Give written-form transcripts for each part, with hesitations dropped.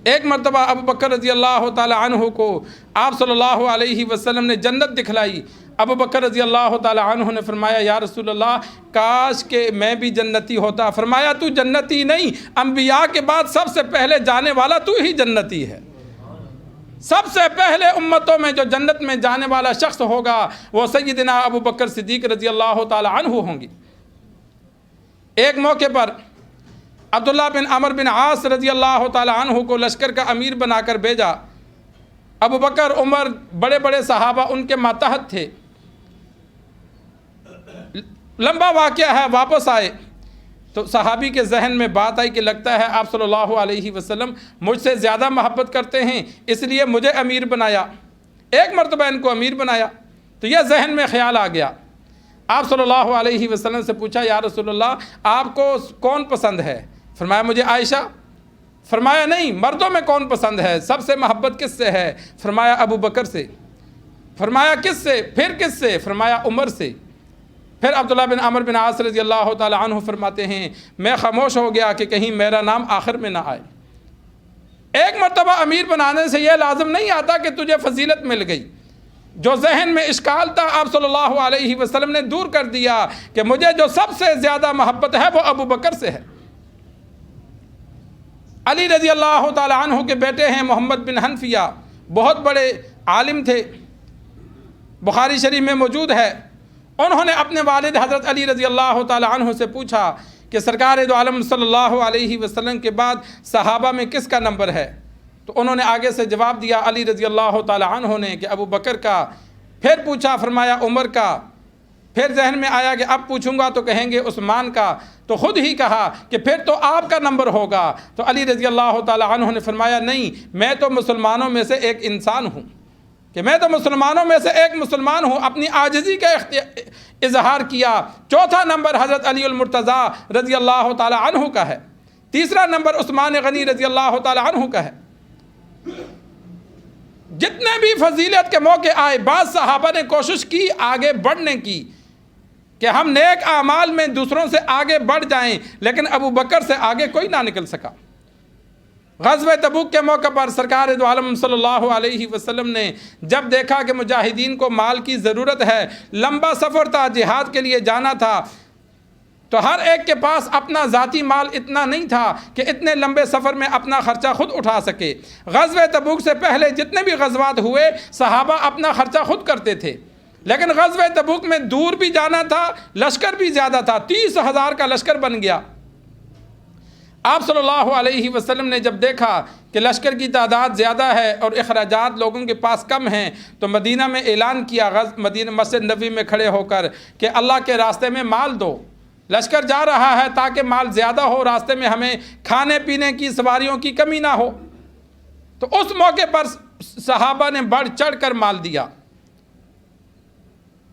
ایک مرتبہ ابو بکر رضی اللہ تعالی عنہ کو آپ صلی اللہ علیہ وسلم نے جنت دکھلائی۔ ابو بکر رضی اللہ تعالی عنہ نے فرمایا یا رسول اللہ کاش کہ میں بھی جنتی ہوتا۔ فرمایا تو جنتی نہیں، انبیاء کے بعد سب سے پہلے جانے والا تو ہی جنتی ہے۔ سب سے پہلے امتوں میں جو جنت میں جانے والا شخص ہوگا وہ سیدنا ابو بکر صدیق رضی اللہ تعالی عنہ ہوں گے۔ ایک موقع پر عبداللہ بن عمر بن عاص رضی اللہ تعالی عنہ کو لشکر کا امیر بنا کر بھیجا۔ ابو بکر، عمر، بڑے بڑے صحابہ ان کے ماتحت تھے۔ لمبا واقعہ ہے، واپس آئے تو صحابی کے ذہن میں بات آئی کہ لگتا ہے آپ صلی اللہ علیہ وسلم مجھ سے زیادہ محبت کرتے ہیں، اس لیے مجھے امیر بنایا۔ ایک مرتبہ ان کو امیر بنایا تو یہ ذہن میں خیال آ گیا۔ آپ صلی اللہ علیہ وسلم سے پوچھا یا رسول اللہ آپ کو کون پسند ہے؟ فرمایا مجھے عائشہ۔ فرمایا نہیں، مردوں میں کون پسند ہے؟ سب سے محبت کس سے ہے؟ فرمایا ابو بکر سے۔ فرمایا کس سے؟ پھر کس سے؟ فرمایا عمر سے۔ پھر عبداللہ بن عمر بن عاص رضی اللہ تعالی عنہ فرماتے ہیں میں خاموش ہو گیا کہ کہیں میرا نام آخر میں نہ آئے۔ ایک مرتبہ امیر بنانے سے یہ لازم نہیں آتا کہ تجھے فضیلت مل گئی۔ جو ذہن میں اشکال تھا آپ صلی اللہ علیہ وسلم نے دور کر دیا کہ مجھے جو سب سے زیادہ محبت ہے وہ ابو بکر سے ہے۔ علی رضی اللہ تعالی عنہ کے بیٹے ہیں محمد بن حنفیہ، بہت بڑے عالم تھے، بخاری شریف میں موجود ہے۔ انہوں نے اپنے والد حضرت علی رضی اللہ تعالی عنہ سے پوچھا کہ سرکار دو عالم صلی اللہ علیہ وسلم کے بعد صحابہ میں کس کا نمبر ہے؟ تو انہوں نے آگے سے جواب دیا علی رضی اللہ تعالی عنہ نے کہ ابو بکر کا۔ پھر پوچھا، فرمایا عمر کا۔ پھر ذہن میں آیا کہ اب پوچھوں گا تو کہیں گے عثمان کا، تو خود ہی کہا کہ پھر تو آپ کا نمبر ہوگا۔ تو علی رضی اللہ تعالی عنہ نے فرمایا نہیں، میں تو مسلمانوں میں سے ایک انسان ہوں، کہ میں تو مسلمانوں میں سے ایک مسلمان ہوں۔ اپنی عاجزی کا اظہار کیا۔ چوتھا نمبر حضرت علی المرتضیٰ رضی اللہ تعالی عنہ کا ہے۔ تیسرا نمبر عثمان غنی رضی اللہ تعالی عنہ کا ہے۔ جتنے بھی فضیلت کے موقع آئے بعض صحابہ نے کوشش کی آگے بڑھنے کی کہ ہم نیک اعمال میں دوسروں سے آگے بڑھ جائیں، لیکن ابو بکر سے آگے کوئی نہ نکل سکا۔ غزوہ تبوک کے موقع پر سرکار دو عالم صلی اللہ علیہ وسلم نے جب دیکھا کہ مجاہدین کو مال کی ضرورت ہے، لمبا سفر تھا، جہاد کے لیے جانا تھا، تو ہر ایک کے پاس اپنا ذاتی مال اتنا نہیں تھا کہ اتنے لمبے سفر میں اپنا خرچہ خود اٹھا سکے۔ غزوہ تبوک سے پہلے جتنے بھی غزوات ہوئے صحابہ اپنا خرچہ خود کرتے تھے، لیکن غزوہ تبوک میں دور بھی جانا تھا، لشکر بھی زیادہ تھا، 30,000 کا لشکر بن گیا۔ آپ صلی اللہ علیہ وسلم نے جب دیکھا کہ لشکر کی تعداد زیادہ ہے اور اخراجات لوگوں کے پاس کم ہیں تو مدینہ میں اعلان کیا، مدینہ مسجد نبوی میں کھڑے ہو کر کہ اللہ کے راستے میں مال دو، لشکر جا رہا ہے تاکہ مال زیادہ ہو، راستے میں ہمیں کھانے پینے کی سواریوں کی کمی نہ ہو۔ تو اس موقع پر صحابہ نے بڑھ چڑھ کر مال دیا۔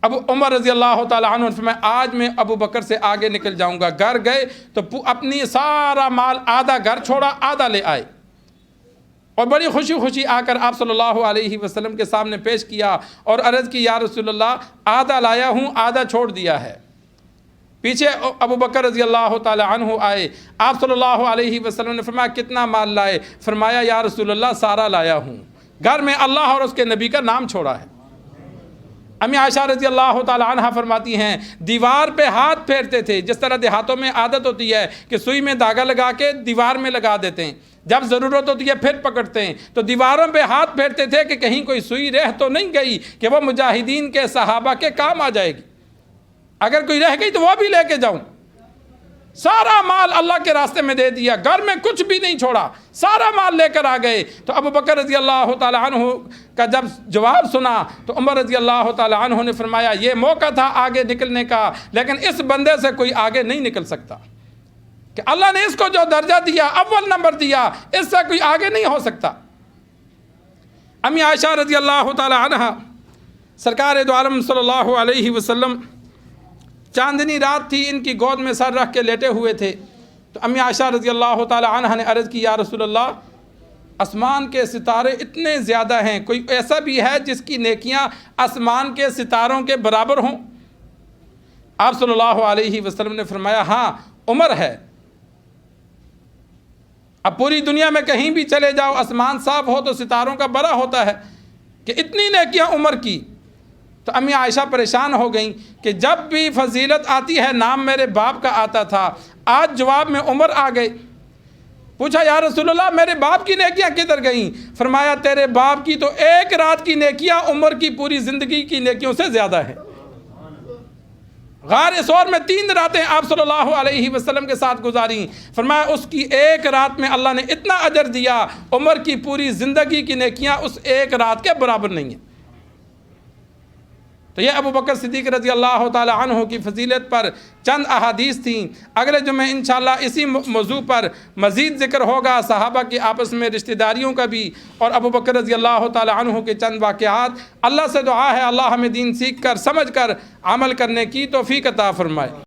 ابو عمر رضی اللہ تعالیٰ عنہ نے فرمایا آج میں ابو بکر سے آگے نکل جاؤں گا۔ گھر گئے تو اپنی سارا مال آدھا گھر چھوڑا، آدھا لے آئے اور بڑی خوشی خوشی آ کر آپ صلی اللہ علیہ وسلم کے سامنے پیش کیا اور عرض کی یا رسول اللہ آدھا لایا ہوں، آدھا چھوڑ دیا ہے۔ پیچھے ابو بکر رضی اللہ تعالی عنہ آئے، آپ صلی اللہ علیہ وسلم نے فرمایا کتنا مال لائے؟ فرمایا یا رسول اللہ سارا لایا ہوں، گھر میں اللہ اور اس کے نبی کا نام چھوڑا ہے۔ امی عائشہ رضی اللہ تعالی عنہ فرماتی ہیں دیوار پہ ہاتھ پھیرتے تھے، جس طرح دیہاتوں میں عادت ہوتی ہے کہ سوئی میں دھاگا لگا کے دیوار میں لگا دیتے ہیں، جب ضرورت ہوتی ہے پھر پکڑتے ہیں، تو دیواروں پہ ہاتھ پھیرتے تھے کہ کہیں کوئی سوئی رہ تو نہیں گئی کہ وہ مجاہدین کے صحابہ کے کام آ جائے گی، اگر کوئی رہ گئی تو وہ بھی لے کے جاؤں۔ سارا مال اللہ کے راستے میں دے دیا، گھر میں کچھ بھی نہیں چھوڑا، سارا مال لے کر آ گئے۔ تو ابو بکر رضی اللہ تعالی عنہ کا جب جواب سنا تو عمر رضی اللہ تعالی عنہ نے فرمایا یہ موقع تھا آگے نکلنے کا، لیکن اس بندے سے کوئی آگے نہیں نکل سکتا کہ اللہ نے اس کو جو درجہ دیا، اول نمبر دیا، اس سے کوئی آگے نہیں ہو سکتا۔ امی عائشہ رضی اللہ تعالی عنہ سرکار دو عالم صلی اللہ علیہ وسلم چاندنی رات تھی، ان کی گود میں سر رکھ کے لیٹے ہوئے تھے، تو امی عائشہ رضی اللہ تعالی عنہ نے عرض کی یا رسول اللہ آسمان کے ستارے اتنے زیادہ ہیں، کوئی ایسا بھی ہے جس کی نیکیاں آسمان کے ستاروں کے برابر ہوں؟ آپ صلی اللہ علیہ وسلم نے فرمایا ہاں عمر ہے۔ اب پوری دنیا میں کہیں بھی چلے جاؤ، آسمان صاف ہو تو ستاروں کا برا ہوتا ہے کہ اتنی نیکیاں عمر کی۔ تو امی عائشہ پریشان ہو گئیں کہ جب بھی فضیلت آتی ہے نام میرے باپ کا آتا تھا، آج جواب میں عمر آ گئے۔ پوچھا یا رسول اللہ میرے باپ کی نیکیاں کدھر گئیں؟ فرمایا تیرے باپ کی تو ایک رات کی نیکیاں عمر کی پوری زندگی کی نیکیوں سے زیادہ ہے۔ غار ثور میں 3 راتیں آپ صلی اللہ علیہ وسلم کے ساتھ گزاری، فرمایا اس کی ایک رات میں اللہ نے اتنا اجر دیا، عمر کی پوری زندگی کی نیکیاں اس ایک رات کے برابر نہیں ہیں۔ تو یہ ابو بکر صدیق رضی اللہ تعالی عنہ کی فضیلت پر چند احادیث تھیں۔ اگلے جمعے انشاءاللہ اسی موضوع پر مزید ذکر ہوگا، صحابہ کی آپس میں رشتہ داریوں کا بھی، اور ابو بکر رضی اللہ تعالی عنہ کے چند واقعات۔ اللہ سے دعا ہے اللہ ہمیں دین سیکھ کر سمجھ کر عمل کرنے کی توفیق عطا فرمائے۔